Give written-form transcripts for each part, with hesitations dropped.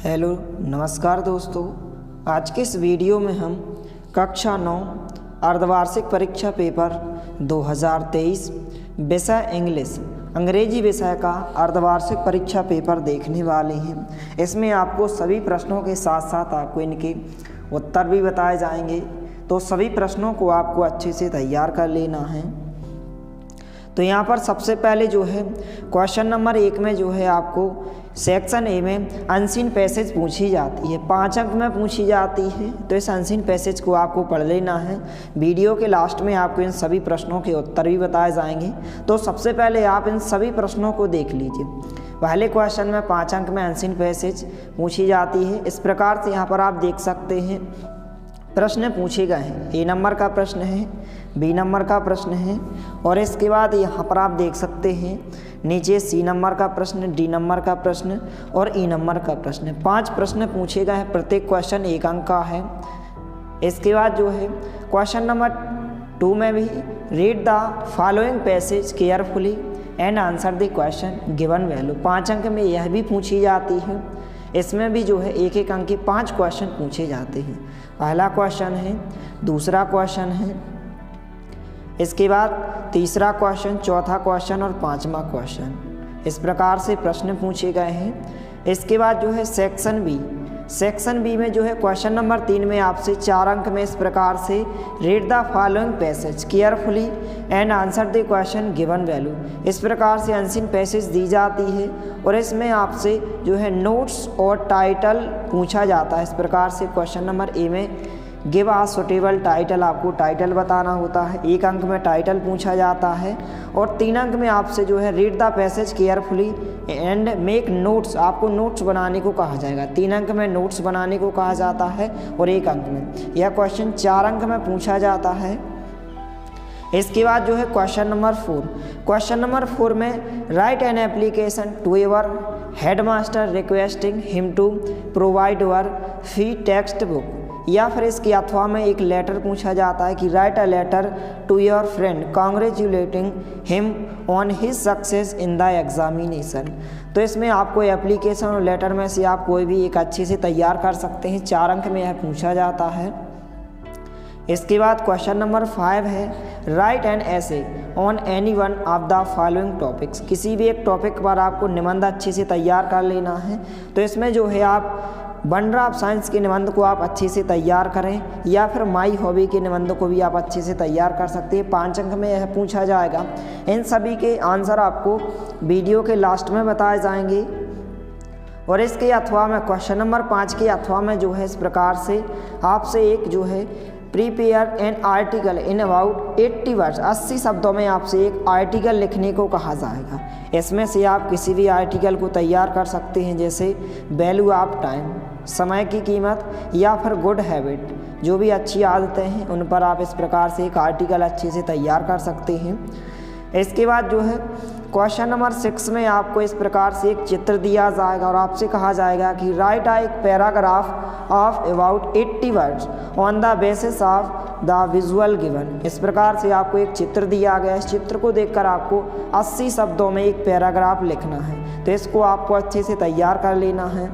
Hello नमस्कार दोस्तों। आज के इस वीडियो में हम कक्षा 9 अर्धवार्षिक परीक्षा पेपर 2023 विषय इंग्लिश अंग्रेजी विषय का अर्धवार्षिक परीक्षा पेपर देखने वाले हैं। इसमें आपको सभी प्रश्नों के साथ साथ आपको इनके उत्तर भी बताए जाएंगे, तो सभी प्रश्नों को आपको अच्छे से तैयार कर लेना है। तो यहाँ पर सबसे पहले जो है क्वेश्चन नंबर 1 में जो है आपको सेक्शन ए में अनसीन पैसेज पूछी जाती है, 5 अंक में पूछी जाती है। तो इस अनसीन पैसेज को आपको पढ़ लेना है। वीडियो के लास्ट में आपको इन सभी प्रश्नों के उत्तर भी बताए जाएंगे। तो सबसे पहले आप इन सभी प्रश्नों को देख लीजिए। पहले क्वेश्चन में 5 अंक में अनसीन पैसेज पूछी जाती है। इस प्रकार से यहाँ पर आप देख सकते हैं प्रश्न पूछे गए हैं। ए नंबर का प्रश्न है, बी नंबर का प्रश्न है और इसके बाद यहाँ पर आप देख सकते हैं नीचे सी नंबर का प्रश्न, डी नंबर का प्रश्न और ई नंबर का प्रश्न। 5 प्रश्न पूछे गए हैं, प्रत्येक क्वेश्चन 1 अंक का है। इसके बाद जो है क्वेश्चन नंबर 2 में भी read the following passage carefully and answer the question given value. 5 अंक में यह भी पूछी जाती है। इसमें भी जो है 1-1 अंक के 5 क्वेश्चन पूछे जाते हैं। पहला क्वेश्चन है, दूसरा क्वेश्चन है, इसके बाद तीसरा क्वेश्चन, चौथा क्वेश्चन और 5वां क्वेश्चन। इस प्रकार से प्रश्न पूछे गए हैं। इसके बाद जो है सेक्शन बी में जो है क्वेश्चन नंबर 3 में आपसे 4 अंक में इस प्रकार से read the following passage carefully and answer the question given value. इस प्रकार से अनसीन पैसेज दी जाती है और इसमें आपसे जो है नोट्स और टाइटल पूछा जाता है। इस प्रकार से क्वेश्चन नंबर ए में गिव आ सुटेबल टाइटल, आपको टाइटल बताना होता है। 1 अंक में टाइटल पूछा जाता है और 3 अंक में आपसे जो है read the passage carefully and make notes, आपको नोट्स बनाने को कहा जाएगा। 3 अंक में नोट्स बनाने को कहा जाता है और 1 अंक में यह क्वेश्चन 4 अंक में पूछा जाता है। इसके बाद जो है क्वेश्चन नंबर 4 में write an application to your headmaster requesting him to provide your fee text book, या फिर इसके अथवा में एक लेटर पूछा जाता है कि write a letter to your friend congratulating him on his success in the examination. तो इसमें आपको एप्लीकेशन और लेटर में से आप कोई भी एक अच्छे से तैयार कर सकते हैं। 4 अंक में यह पूछा जाता है। इसके बाद क्वेश्चन नंबर 5 है right an essay on any one of the following topics. किसी भी एक टॉपिक पर आपको निबंध अच्छे से तैयार कर लेना है। तो इसमें जो है आप वंडर ऑफ साइंस के निबंध को आप अच्छे से तैयार करें या फिर माई हॉबी के निबंध को भी आप अच्छे से तैयार कर सकते हैं। 5 अंक में यह पूछा जाएगा। इन सभी के आंसर आपको वीडियो के लास्ट में बताए जाएंगे। और इसके अथवा में क्वेश्चन नंबर 5 के अथवा में जो है इस प्रकार से आपसे एक जो है prepare an article in about 80 words, 80 शब्दों में आपसे एक आर्टिकल लिखने को कहा जाएगा। इसमें से आप किसी भी आर्टिकल को तैयार कर सकते हैं, जैसे वैल्यू ऑफ टाइम, समय की कीमत, या फिर गुड हैबिट, जो भी अच्छी आदतें हैं उन पर आप इस प्रकार से एक आर्टिकल अच्छे से तैयार कर सकते हैं। इसके बाद जो है क्वेश्चन नंबर 6 में आपको इस प्रकार से एक चित्र दिया जाएगा और आपसे कहा जाएगा कि राइट एक paragraph of about 80 words on the basis of the visual given. इस प्रकार से आपको एक चित्र दिया गया है। इस चित्र को देखकर आपको 80 शब्दों में एक पैराग्राफ लिखना है। तो इसको आपको अच्छे से तैयार कर लेना है।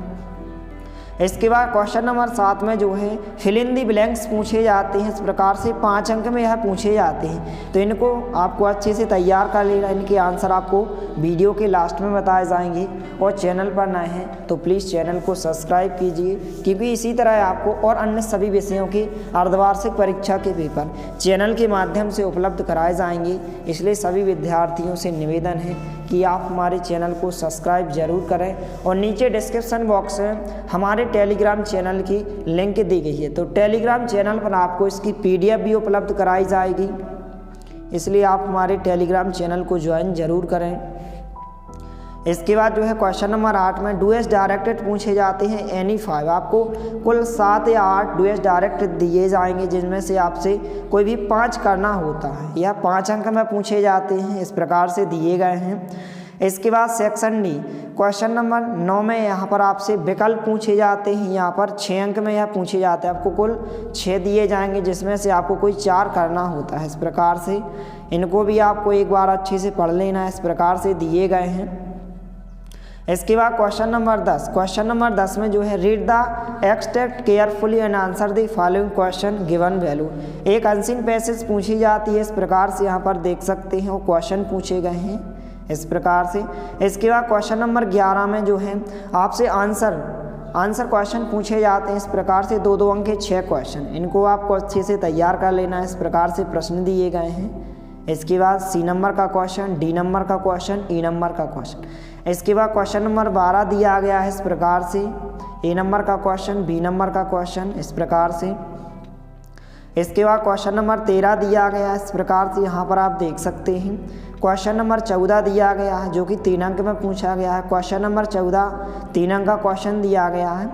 इसके बाद क्वेश्चन नंबर 7 में जो है फिल इन दी ब्लैंक्स पूछे जाते हैं। इस प्रकार से 5 अंक में यह पूछे जाते हैं। तो इनको आपको अच्छे से तैयार कर लेना। इनके आंसर आपको वीडियो के लास्ट में बताए जाएंगे। और चैनल पर नए हैं तो प्लीज़ चैनल को सब्सक्राइब कीजिए, क्योंकि इसी तरह आपको और अन्य सभी विषयों की अर्धवार्षिक परीक्षा के पेपर चैनल के माध्यम से उपलब्ध कराए जाएंगे। इसलिए सभी विद्यार्थियों से निवेदन है कि आप हमारे चैनल को सब्सक्राइब जरूर करें। और नीचे डिस्क्रिप्शन बॉक्स में हमारे टेलीग्राम चैनल की लिंक दी गई है। तो टेलीग्राम चैनल पर आपको इसकी PDF भी उपलब्ध कराई जाएगी। इसलिए आप हमारे टेलीग्राम चैनल को ज्वाइन जरूर करें। इसके बाद जो है क्वेश्चन नंबर 8 में डुएस डायरेक्टेड पूछे जाते हैं एनी 5। आपको कुल 7 या 8 डुएस डायरेक्ट दिए जाएंगे, जिनमें से आपसे कोई भी 5 करना होता है। यह 5 अंक में पूछे जाते हैं। इस प्रकार से दिए गए हैं। इसके बाद सेक्शन डी क्वेश्चन नंबर 9 में यहाँ पर आपसे विकल्प पूछे जाते हैं। यहाँ पर 6 अंक में यह पूछे जाते हैं। आपको कुल 6 दिए जाएंगे, जिसमें से आपको कोई 4 करना होता है। इस प्रकार से इनको भी आपको एक बार अच्छे से पढ़ लेना है। इस प्रकार से दिए गए हैं। इसके बाद क्वेश्चन नंबर 10। क्वेश्चन नंबर 10 में जो है read the extract carefully and answer the following question given value. एक अनसीन पैसेज पूछी जाती है, इस प्रकार से यहाँ पर देख सकते हैं वो क्वेश्चन पूछे गए हैं इस प्रकार से। इसके बाद क्वेश्चन नंबर 11 में जो है आपसे आंसर क्वेश्चन पूछे जाते हैं इस प्रकार से, 2-2 अंक के 6 क्वेश्चन, इनको आपको अच्छे से तैयार कर लेना है। इस प्रकार से प्रश्न दिए गए हैं। इसके बाद सी नंबर का क्वेश्चन, डी नंबर का क्वेश्चन, ई नंबर का क्वेश्चन। इसके बाद क्वेश्चन नंबर 12 दिया गया है इस प्रकार से, ए नंबर का क्वेश्चन, बी नंबर का क्वेश्चन इस प्रकार से। इसके बाद क्वेश्चन नंबर 13 दिया गया है इस प्रकार से, यहाँ पर आप देख सकते हैं। क्वेश्चन नंबर 14 दिया गया है जो कि 3 अंक में पूछा गया है। क्वेश्चन नंबर 14 3 अंक का क्वेश्चन दिया गया है।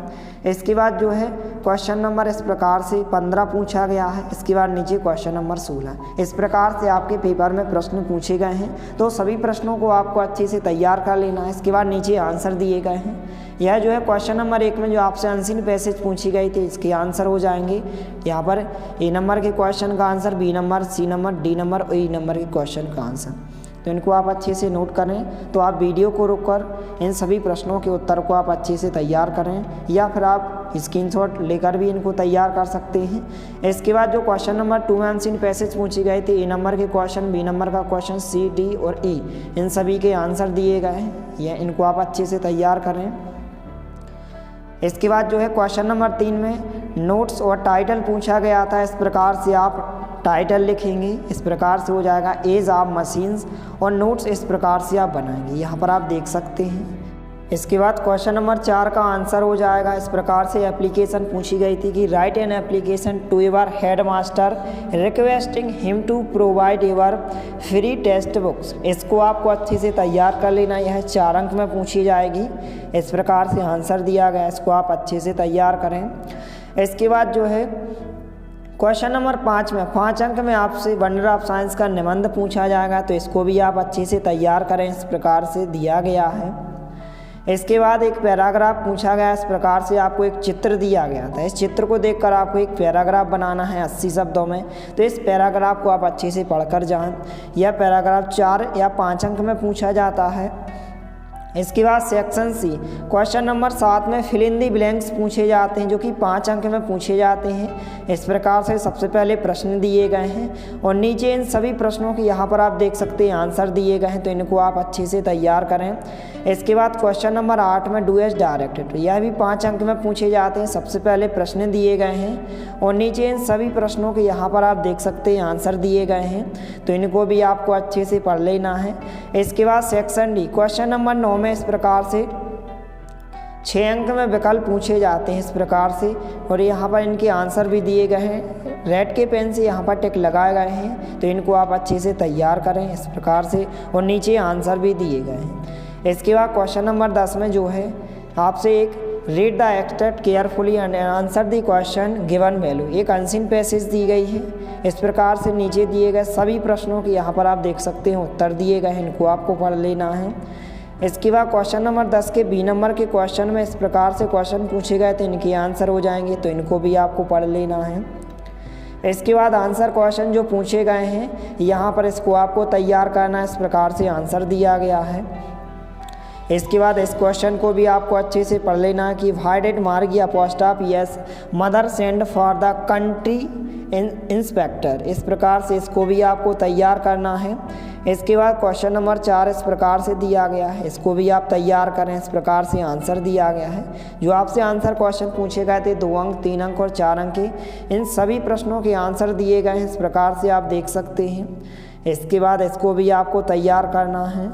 इसके बाद जो है क्वेश्चन नंबर इस प्रकार से 15 पूछा गया है। इसके बाद नीचे क्वेश्चन नंबर 16। इस प्रकार से आपके पेपर में प्रश्न पूछे गए हैं, तो सभी प्रश्नों को आपको अच्छे से तैयार कर लेना है। इसके बाद नीचे आंसर दिए गए हैं। यह जो है क्वेश्चन नंबर 1 में जो आपसे अनसीन पैसेज पूछी गई थी, इसके आंसर हो जाएंगे यहाँ पर ए नंबर के क्वेश्चन का answer, B number, C number, D number और ई नंबर के क्वेश्चन का आंसर। तो इनको आप अच्छे से नोट करें। तो आप वीडियो को रोककर इन सभी प्रश्नों के उत्तर को आप अच्छे से तैयार करें, या फिर आप स्क्रीनशॉट लेकर भी इनको तैयार कर सकते हैं। इसके बाद जो क्वेश्चन नंबर 2 में अनसीन पैसेज पूछी गए थे, ए नंबर के क्वेश्चन, बी नंबर का क्वेश्चन, सी, डी और ई, इन सभी के आंसर दिए गए हैं। यह इनको आप अच्छे से तैयार करें। इसके बाद जो है क्वेश्चन नंबर 3 में नोट्स और टाइटल पूछा गया था। इस प्रकार से आप टाइटल लिखेंगे, इस प्रकार से हो जाएगा एज ऑफ मशीन्स, और नोट्स इस प्रकार से आप बनाएंगे, यहाँ पर आप देख सकते हैं। इसके बाद क्वेश्चन नंबर 4 का आंसर हो जाएगा इस प्रकार से। एप्लीकेशन पूछी गई थी कि write an application to your head master requesting him to provide your free text books. इसको आपको अच्छे से तैयार कर लेना, यह 4 अंक में पूछी जाएगी। इस प्रकार से आंसर दिया गया, इसको आप अच्छे से तैयार करें। इसके बाद जो है क्वेश्चन नंबर 5 में 5 अंक में आपसे वंडर ऑफ साइंस का निबंध पूछा जाएगा, तो इसको भी आप अच्छे से तैयार करें, इस प्रकार से दिया गया है। इसके बाद एक पैराग्राफ पूछा गया, इस प्रकार से आपको एक चित्र दिया गया था। इस चित्र को देखकर आपको एक पैराग्राफ बनाना है 80 शब्दों में। तो इस पैराग्राफ को आप अच्छे से पढ़कर जाएं। यह पैराग्राफ 4 या 5 अंक में पूछा जाता है। इसके बाद सेक्शन सी क्वेश्चन नंबर 7 में फिल इन दी ब्लैंक्स पूछे जाते हैं, जो कि 5 अंक में पूछे जाते हैं। इस प्रकार से सबसे पहले प्रश्न दिए गए हैं, और नीचे इन सभी प्रश्नों की यहाँ पर आप देख सकते हैं आंसर दिए गए हैं, तो इनको आप अच्छे से तैयार करें। इसके बाद क्वेश्चन नंबर 8 में डू एज डायरेक्टेड, यह भी 5 अंक में पूछे जाते हैं। सबसे पहले प्रश्न दिए गए हैं, और नीचे इन सभी प्रश्नों के यहाँ पर आप देख सकते हैं आंसर दिए गए हैं, तो इनको भी आपको अच्छे से पढ़ लेना है। इसके बाद सेक्शन डी क्वेश्चन नंबर 9 में इस प्रकार से 6 अंक में विकल्प पूछे जाते हैं इस प्रकार से, और यहाँ पर इनके आंसर भी दिए गए हैं। रेड के पेन से यहाँ पर टिक लगाए गए हैं, तो इनको आप अच्छे से तैयार करें इस प्रकार से, और नीचे आंसर भी दिए गए हैं। इसके बाद क्वेश्चन नंबर 10 में जो है आपसे एक read the extract carefully and answer the question given value, एक अनसीन पैसेज दी गई है। इस प्रकार से नीचे दिए गए सभी प्रश्नों के यहाँ पर आप देख सकते हैं उत्तर दिए गए हैं, इनको आपको पढ़ लेना है। इसके बाद क्वेश्चन नंबर 10 के बी नंबर के क्वेश्चन में इस प्रकार से क्वेश्चन पूछे गए थे, इनके आंसर हो जाएंगे, तो इनको भी आपको पढ़ लेना है। इसके बाद आंसर क्वेश्चन जो पूछे गए हैं यहाँ पर इसको आपको तैयार करना है, इस प्रकार से आंसर दिया गया है। इसके बाद इस क्वेश्चन को भी आपको अच्छे से पढ़ लेना है कि व्हाई डिड मार्गी post of yes mother send for the country inspector, इस प्रकार से इसको भी आपको तैयार करना है। इसके बाद क्वेश्चन नंबर 4 इस प्रकार से दिया गया है, इसको भी आप तैयार करें, इस प्रकार से आंसर दिया गया है। जो आपसे आंसर क्वेश्चन पूछे गए थे 2 अंक, 3 अंक और 4 अंक के, इन सभी प्रश्नों के आंसर दिए गए हैं, इस प्रकार से आप देख सकते हैं। इसके बाद इसको भी आपको तैयार करना है,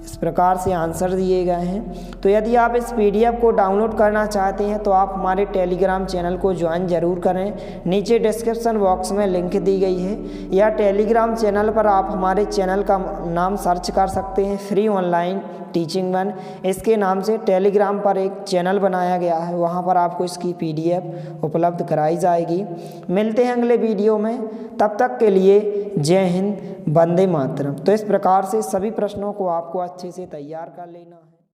इस प्रकार से आंसर दिए गए हैं। तो यदि आप इस PDF को डाउनलोड करना चाहते हैं तो आप हमारे टेलीग्राम चैनल को ज्वाइन ज़रूर करें, नीचे डिस्क्रिप्शन बॉक्स में लिंक दी गई है, या टेलीग्राम चैनल पर आप हमारे चैनल का नाम सर्च कर सकते हैं, फ्री ऑनलाइन टीचिंग 1, इसके नाम से टेलीग्राम पर एक चैनल बनाया गया है, वहाँ पर आपको इसकी PDF उपलब्ध कराई जाएगी। मिलते हैं अगले वीडियो में, तब तक के लिए जय हिंद, वंदे मातरम। तो इस प्रकार से सभी प्रश्नों को आपको अच्छे से तैयार कर लेना है।